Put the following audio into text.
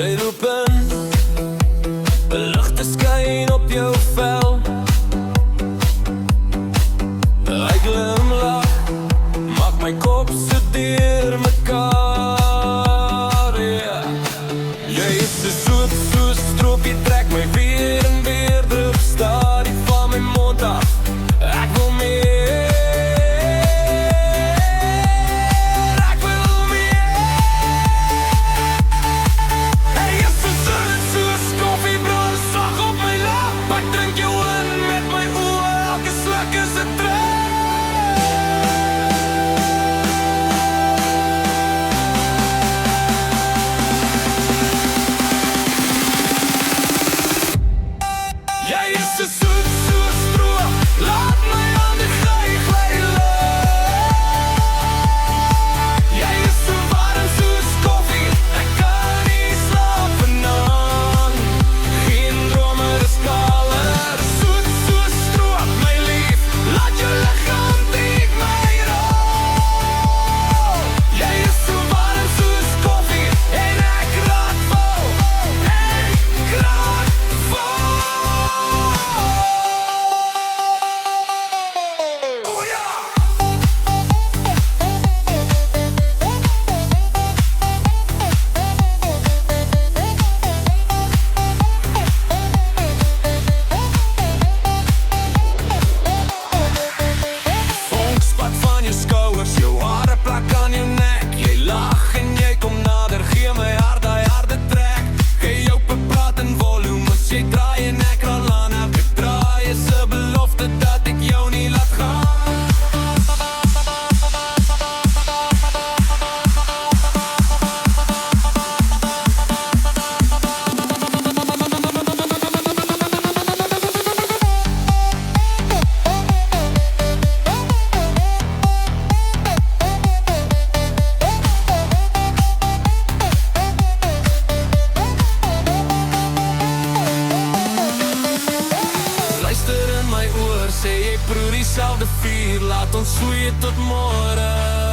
Jy roep in, ligte skyn op jou vel. Hy glimlach, maak my kop so deur mekaar, yeah. Jy is so soet, so stroop, jy trek my weer en weer terug, staar jy van my mond af, ek wil meer, ek wil meer. Hy is so soet, soos koffie, brand sag op my lap, ek drink jou in met my oë, elke sluk is 'n trek. Jy is so soet, so stroop, laat my aan die gly loop. Jy is so warm soos koffie, ek kan nie slaap vanaand. Geen drome, dis kaler, soet so stroop, my lief, laat jou liggaam teen my rol. Jy is so warm soos koffie, en ek raak vol, Oh ja! Vonk spat van jou skouers, jou hare plak aan jou nek. Jy lag en jy kom nader, gee my hart die harde trek. Gee jou praat in volume, as jy draai en ek raal aan. Elke draai is 'n belofte dat ek jou nie laat gaan. Luister in my oor, sê jy proe dieselfde vuur, laat ons vloei tot môre.